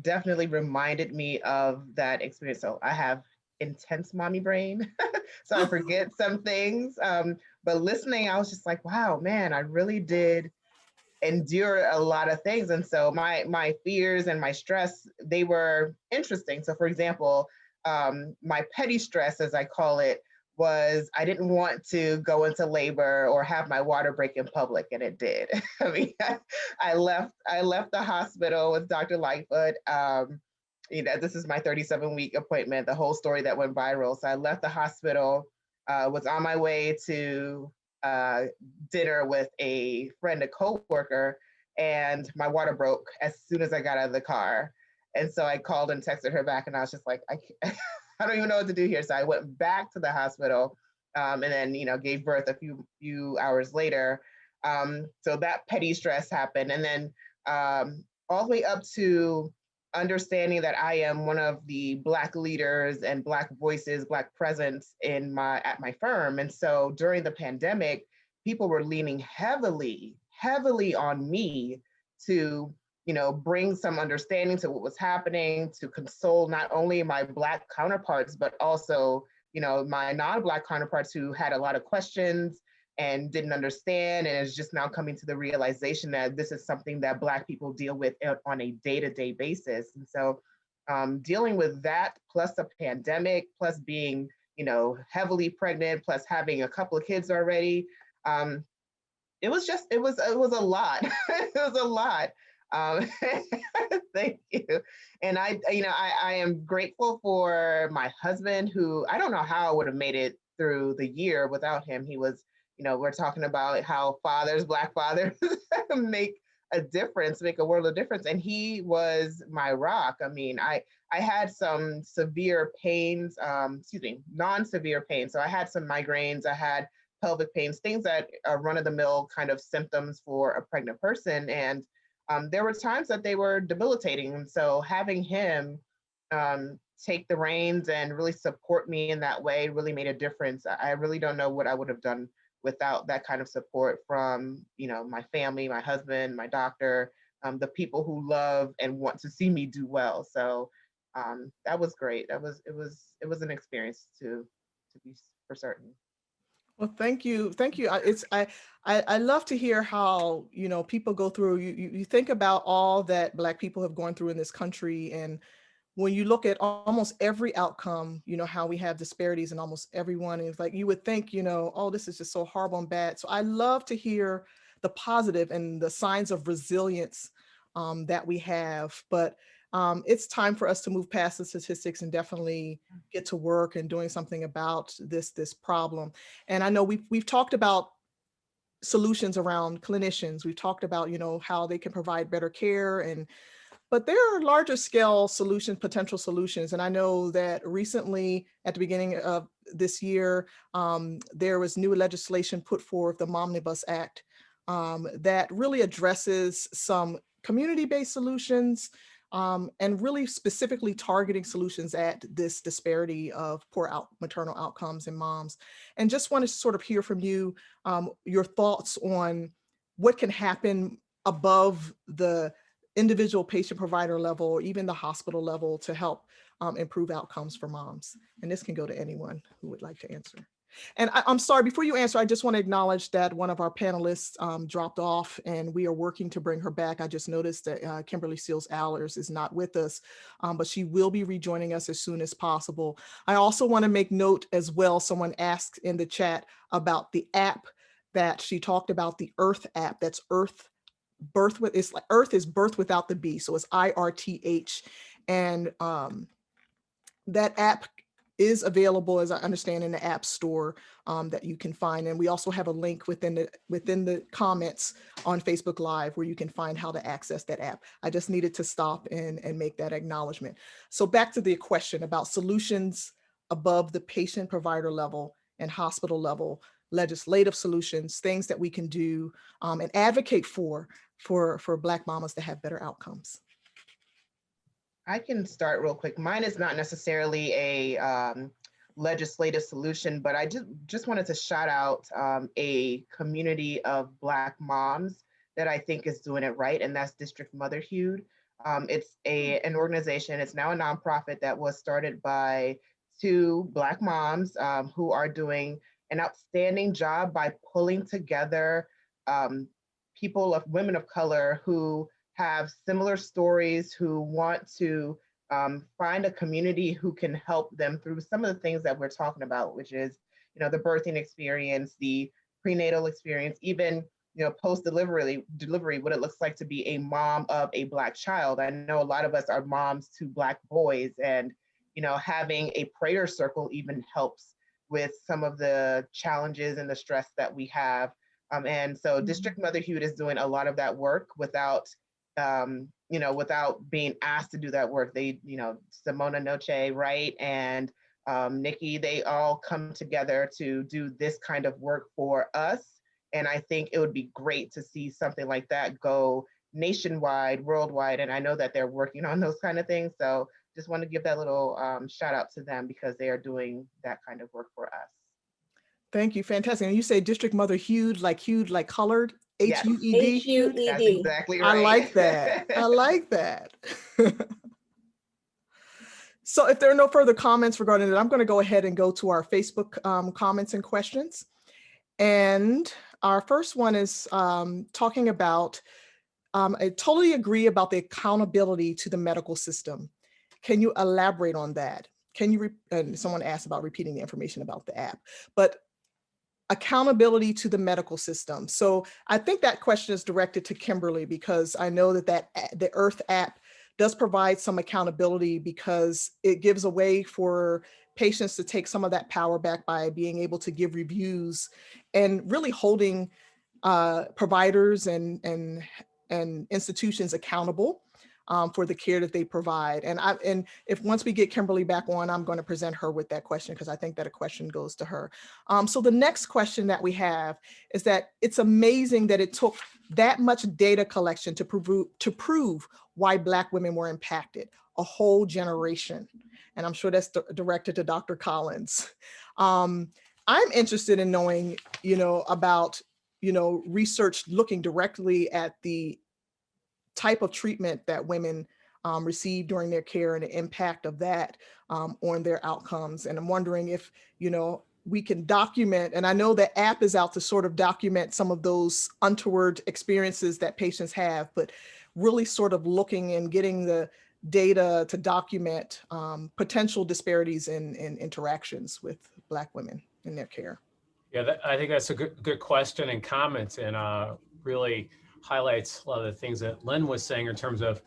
definitely reminded me of that experience. So I have intense mommy brain, so I forget some things. But listening, I was just like, wow, man, I really did endure a lot of things. And so my fears and my stress, they were interesting. So for example, my petty stress, as I call it, was I didn't want to go into labor or have my water break in public, and it did. I mean, I left the hospital with Dr. Lightfoot. This is my 37-week appointment, the whole story that went viral. So I left the hospital, was on my way to dinner with a friend, a coworker, and my water broke as soon as I got out of the car. And so I called and texted her back, and I was just like, I don't even know what to do here. So I went back to the hospital, and then, gave birth a few hours later. So that petty stress happened. And then all the way up to understanding that I am one of the Black leaders and Black voices, Black presence at my firm. And so during the pandemic, people were leaning heavily on me to, bring some understanding to what was happening, to console not only my Black counterparts, but also, my non-Black counterparts who had a lot of questions and didn't understand, and is just now coming to the realization that this is something that Black people deal with on a day-to-day basis. And so dealing with that, plus a pandemic, plus being, heavily pregnant, plus having a couple of kids already, it was a lot. It was a lot. Thank you. And I am grateful for my husband, who I don't know how I would have made it through the year without him. He was, we're talking about how Black fathers make a world of difference. And he was my rock. I mean, I had some severe pains, non-severe pains. So I had some migraines, I had pelvic pains, things that are run-of-the-mill kind of symptoms for a pregnant person. And there were times that they were debilitating. And so having him take the reins and really support me in that way really made a difference. I really don't know what I would have done without that kind of support from, my family, my husband, my doctor, the people who love and want to see me do well. So that was great. It was an experience to be for certain. Well, thank you. Thank you. I love to hear how, people go through, you think about all that Black people have gone through in this country. And when you look at almost every outcome, how we have disparities in almost everyone, it's like you would think, oh, this is just so horrible and bad. So I love to hear the positive and the signs of resilience that we have. But it's time for us to move past the statistics and definitely get to work and doing something about this problem. And I know we've talked about solutions around clinicians. We've talked about, how they can provide better care, but there are larger scale potential solutions. And I know that recently at the beginning of this year, there was new legislation put forth, the Momnibus Act, that really addresses some community-based solutions, and really specifically targeting solutions at this disparity of poor maternal outcomes in moms. And just want to sort of hear from you, your thoughts on what can happen above the individual patient provider level, or even the hospital level, to help improve outcomes for moms. And this can go to anyone who would like to answer. And I'm sorry, before you answer, I just want to acknowledge that one of our panelists dropped off, and we are working to bring her back. I just noticed that Kimberly Seals Allers is not with us, but she will be rejoining us as soon as possible. I also want to make note as well, someone asked in the chat about the app that she talked about, the Earth app. That's Earth it's like Earth is birth without the B, so it's IRTH. And that app is available, as I understand, in the App Store, that you can find. And we also have a link within the comments on Facebook Live where you can find how to access that app. I just needed to stop and make that acknowledgement. So back to the question about solutions above the patient provider level and hospital level, legislative solutions, things that we can do and advocate for Black mamas to have better outcomes. I can start real quick. Mine is not necessarily a legislative solution, but I just wanted to shout out a community of Black moms that I think is doing it right, and that's District Motherhood. It's an organization, it's now a nonprofit that was started by two Black moms who are doing an outstanding job by pulling together women of color who have similar stories, who want to find a community who can help them through some of the things that we're talking about, which is, the birthing experience, the prenatal experience, even, post-delivery, what it looks like to be a mom of a Black child. I know a lot of us are moms to Black boys, and, having a prayer circle even helps with some of the challenges and the stress that we have. And so District Motherhood is doing a lot of that work without being asked to do that work. They, Simona Noche, right, and Nikki, they all come together to do this kind of work for us. And I think it would be great to see something like that go nationwide, worldwide, and I know that they're working on those kind of things. So just want to give that little shout out to them because they are doing that kind of work for us. Thank you. Fantastic. And you say district mother hued like colored, Yes. H-U-E-D? HUED. That's exactly I right. like that. I like that. So if there are no further comments regarding it, I'm going to go ahead and go to our Facebook comments and questions. And our first one is talking about, I totally agree about the accountability to the medical system. Can you elaborate on that? Can you, and someone asked about repeating the information about the app, but accountability to the medical system. So I think that question is directed to Kimberly because I know that the Earth app does provide some accountability because it gives a way for patients to take some of that power back by being able to give reviews and really holding providers and institutions accountable for the care that they provide. And if once we get Kimberly back on, I'm going to present her with that question because I think that a question goes to her. So the next question that we have is that it's amazing that it took that much data collection to prove why Black women were impacted, a whole generation. And I'm sure that's directed to Dr. Collins. I'm interested in knowing, about, research looking directly at the type of treatment that women receive during their care and the impact of that on their outcomes. And I'm wondering if, we can document, and I know the app is out to sort of document some of those untoward experiences that patients have, but really sort of looking and getting the data to document potential disparities in interactions with Black women in their care. Yeah, I think that's a good question and comment, and really highlights a lot of the things that Lynn was saying in terms of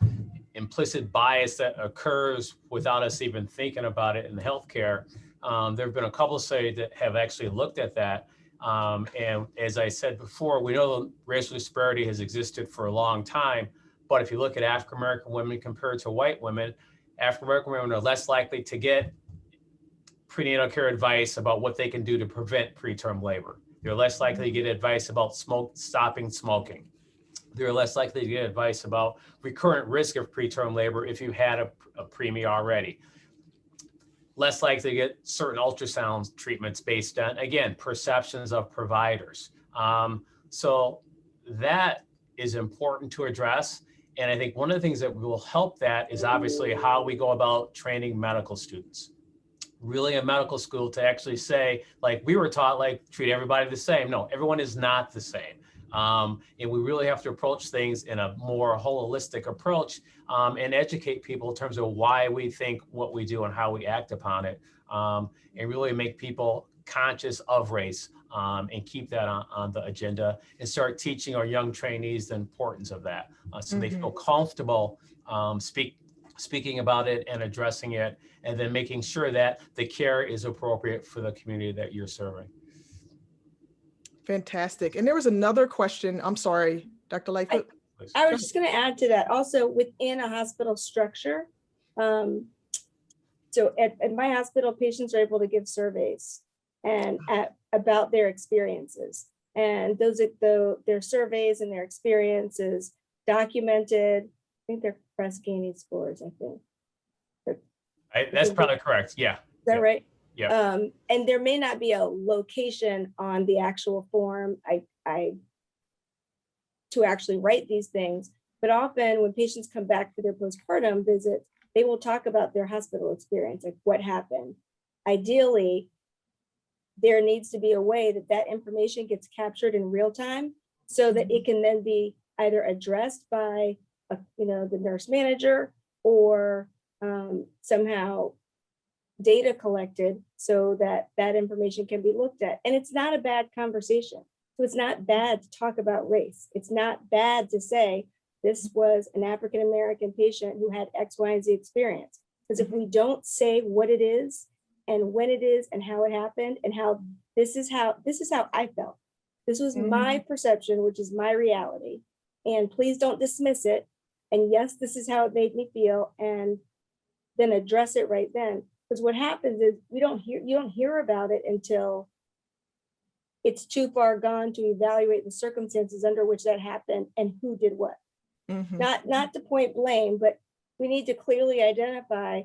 implicit bias that occurs without us even thinking about it in healthcare. There have been a couple of studies that have actually looked at that. And as I said before, we know the racial disparity has existed for a long time. But if you look at African-American women compared to white women, African-American women are less likely to get prenatal care advice about what they can do to prevent preterm labor. They're less likely to get advice about stopping smoking. They're less likely to get advice about recurrent risk of preterm labor if you had a preemie already. Less likely to get certain ultrasound treatments based on, again, perceptions of providers. So that is important to address. And I think one of the things that will help that is obviously how we go about training medical students. Really in medical school to actually say, like we were taught, like treat everybody the same. No, everyone is not the same. And we really have to approach things in a more holistic approach and educate people in terms of why we think what we do and how we act upon it, and really make people conscious of race and keep that on the agenda and start teaching our young trainees the importance of that so they feel comfortable speaking about it and addressing it, and then making sure that the care is appropriate for the community that you're serving. Fantastic. And there was another question. I'm sorry, Dr. Lightfoot. I was just going to add to that. Also, within a hospital structure, so at my hospital, patients are able to give surveys and about their experiences, and those their surveys and their experiences documented. I think they're Press Ganey scores. I think that's probably correct. Yeah. Is that right? Yeah. And there may not be a location on the actual form to actually write these things, but often when patients come back for their postpartum visits, they will talk about their hospital experience, like what happened. Ideally, there needs to be a way that that information gets captured in real time so that it can then be either addressed by the nurse manager or somehow data collected so that that information can be looked at. And it's not a bad conversation. So it's not bad to talk about race. It's not bad to say this was an African-American patient who had X, Y, and Z experience. Because if we don't say what it is and when it is and how it happened and how this is how I felt. This was my perception, which is my reality. And please don't dismiss it. And yes, this is how it made me feel. And then address it right then. Because what happens is you don't hear about it until it's too far gone to evaluate the circumstances under which that happened and who did what. Mhm. Not to point blame, but we need to clearly identify,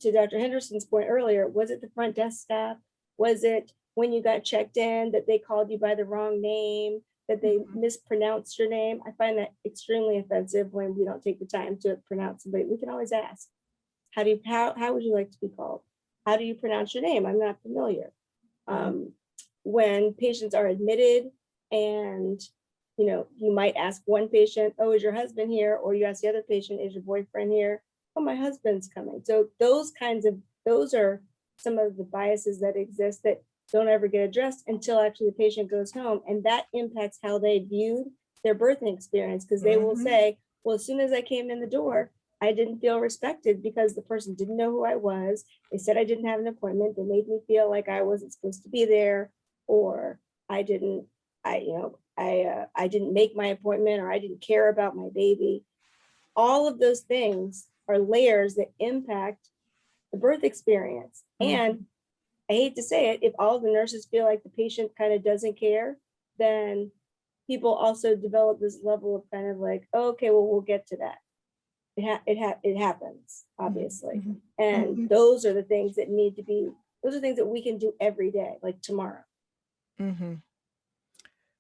to Dr. Henderson's point earlier, was it the front desk staff? Was it when you got checked in that they called you by the wrong name, that they mispronounced your name? I find that extremely offensive when we don't take the time to pronounce somebody. We can always ask, how would you like to be called? How do you pronounce your name? I'm not familiar. When patients are admitted and you might ask one patient, oh, is your husband here? Or you ask the other patient, is your boyfriend here? Oh, my husband's coming. So those are some of the biases that exist that don't ever get addressed until actually the patient goes home. And that impacts how they viewed their birthing experience, because they will say, well, as soon as I came in the door, I didn't feel respected because the person didn't know who I was. They said I didn't have an appointment. They made me feel like I wasn't supposed to be there, or I didn't make my appointment, or I didn't care about my baby. All of those things are layers that impact the birth experience. And I hate to say it, if all the nurses feel like the patient kind of doesn't care, then people also develop this level of kind of like, oh, okay, well, we'll get to that. It happens, obviously. And those are the things that those are things that we can do every day, like tomorrow.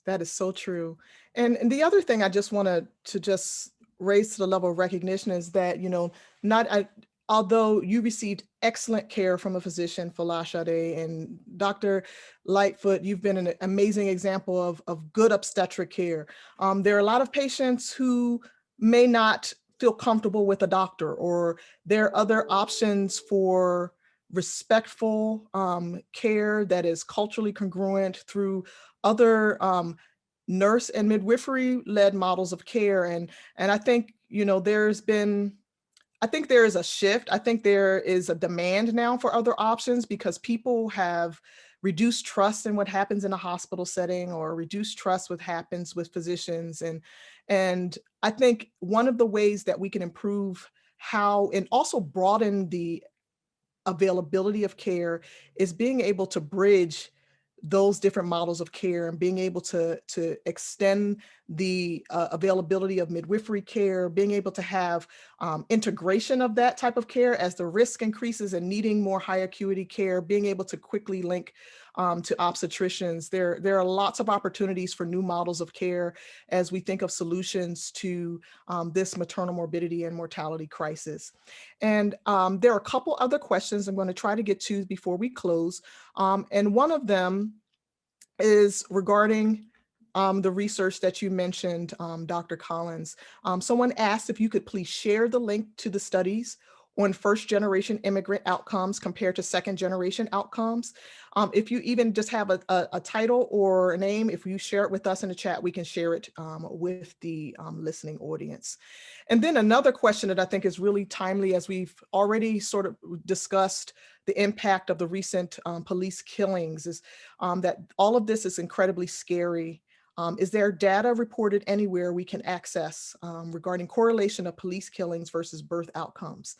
That is so true. And the other thing I just want to just raise to the level of recognition is that, although you received excellent care from a physician, Falashade, and Dr. Lightfoot, you've been an amazing example of good obstetric care. There are a lot of patients who may not feel comfortable with a doctor, or there are other options for respectful care that is culturally congruent through other nurse and midwifery led models of care. And I think, I think there is a shift. I think there is a demand now for other options because people have reduced trust in what happens in a hospital setting, or reduced trust what happens with physicians. And I think one of the ways that we can improve how, and also broaden the availability of care, is being able to bridge those different models of care and being able to extend the availability of midwifery care, being able to have integration of that type of care as the risk increases and needing more high acuity care, being able to quickly link to obstetricians. There are lots of opportunities for new models of care as we think of solutions to this maternal morbidity and mortality crisis. And there are a couple other questions I'm going to try to get to before we close. And one of them is regarding the research that you mentioned, Dr. Collins. Someone asked if you could please share the link to the studies on first-generation immigrant outcomes compared to second-generation outcomes. If you even just have a title or a name, if you share it with us in the chat, we can share it with the listening audience. And then another question that I think is really timely, as we've already sort of discussed the impact of the recent police killings, is that all of this is incredibly scary. Is there data reported anywhere we can access regarding correlation of police killings versus birth outcomes?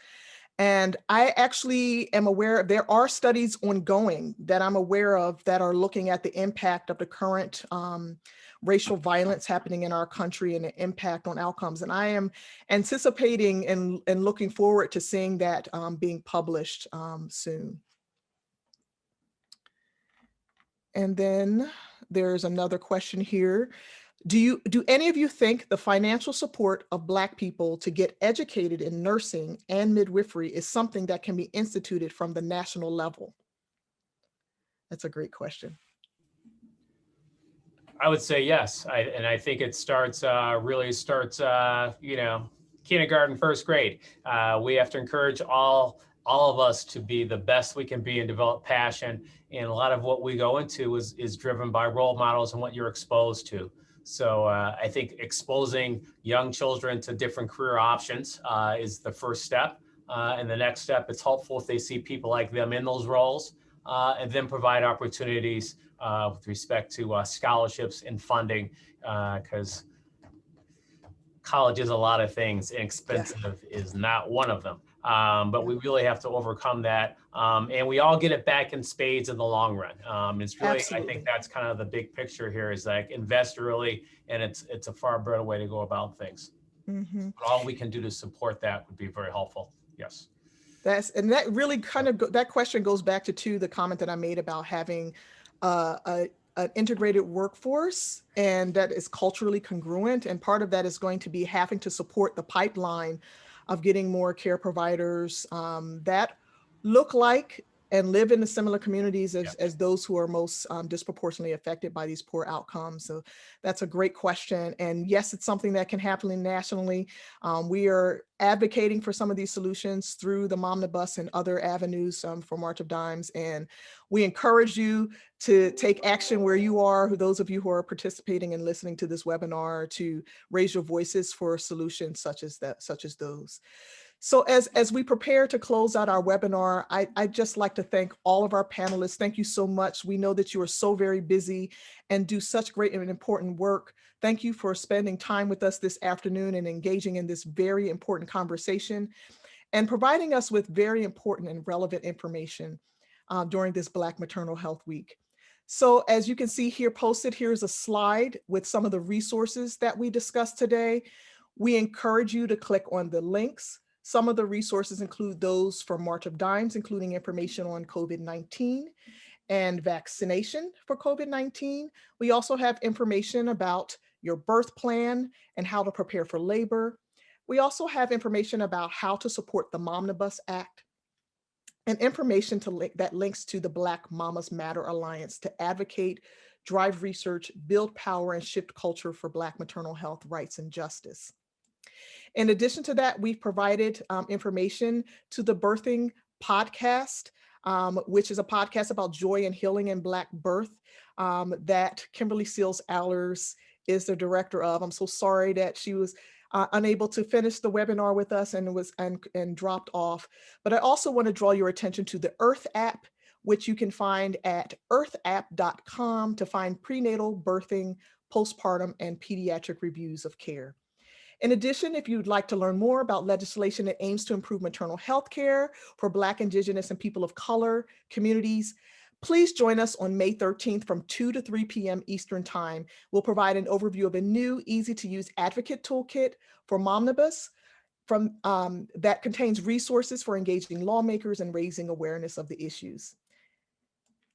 And I actually am aware, there are studies ongoing that I'm aware of that are looking at the impact of the current racial violence happening in our country and the impact on outcomes. And I am anticipating and looking forward to seeing that being published soon. And then there's another question here. Do any of you think the financial support of Black people to get educated in nursing and midwifery is something that can be instituted from the national level? That's a great question. I would say yes. And I think it really starts, kindergarten, first grade. We have to encourage all of us to be the best we can be and develop passion. And a lot of what we go into is driven by role models and what you're exposed to. So I think exposing young children to different career options is the first step. And the next step, it's helpful if they see people like them in those roles, and then provide opportunities with respect to scholarships and funding, because college is a lot of things, and expensive is not one of them. But we really have to overcome that. And we all get it back in spades in the long run. It's really, Absolutely. I think that's kind of the big picture here, is like invest early, and it's a far better way to go about things. Mhm. But all we can do to support that would be very helpful. Yes. And that really kind of that question goes back to the comment that I made about having an integrated workforce and that is culturally congruent. And part of that is going to be having to support the pipeline of getting more care providers that look like and live in the similar communities as those who are most disproportionately affected by these poor outcomes. So that's a great question. And yes, it's something that can happen nationally. We are advocating for some of these solutions through the Momnibus and other avenues for March of Dimes. And we encourage you to take action where you are, those of you who are participating and listening to this webinar, to raise your voices for solutions such as those. So as we prepare to close out our webinar, I'd just like to thank all of our panelists. Thank you so much. We know that you are so very busy and do such great and important work. Thank you for spending time with us this afternoon and engaging in this very important conversation and providing us with very important and relevant information during this Black Maternal Health Week. So as you can see here posted, here's a slide with some of the resources that we discussed today. We encourage you to click on the links. Some of the resources include those for March of Dimes, including information on COVID-19 and vaccination for COVID-19. We also have information about your birth plan and how to prepare for labor. We also have information about how to support the Momnibus Act and information that links to the Black Mamas Matter Alliance to advocate, drive research, build power, and shift culture for Black maternal health, rights, and justice. In addition to that, we've provided information to the Birthing Podcast, which is a podcast about joy and healing in Black birth that Kimberly Seals Allers is the director of. I'm so sorry that she was unable to finish the webinar with us and dropped off. But I also want to draw your attention to the Earth app, which you can find at earthapp.com to find prenatal, birthing, postpartum, and pediatric reviews of care. In addition, if you'd like to learn more about legislation that aims to improve maternal health care for Black, Indigenous, and people of color communities, please join us on May 13th from 2 to 3 p.m. Eastern Time. We'll provide an overview of a new, easy-to-use advocate toolkit for Momnibus that contains resources for engaging lawmakers and raising awareness of the issues.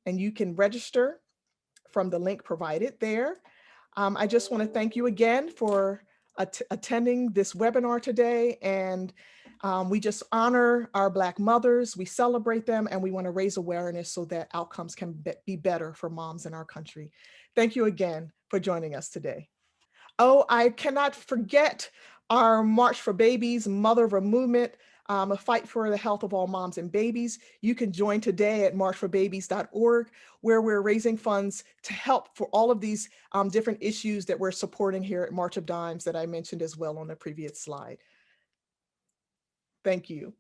And you can register from the link provided there. I just want to thank you again for attending this webinar today. And we just honor our Black mothers, we celebrate them, and we want to raise awareness so that outcomes can be better for moms in our country. Thank you again for joining us today. Oh, I cannot forget our March for Babies, Mother of a Movement, a fight for the health of all moms and babies. You can join today at marchforbabies.org, where we're raising funds to help for all of these different issues that we're supporting here at March of Dimes that I mentioned as well on the previous slide. Thank you.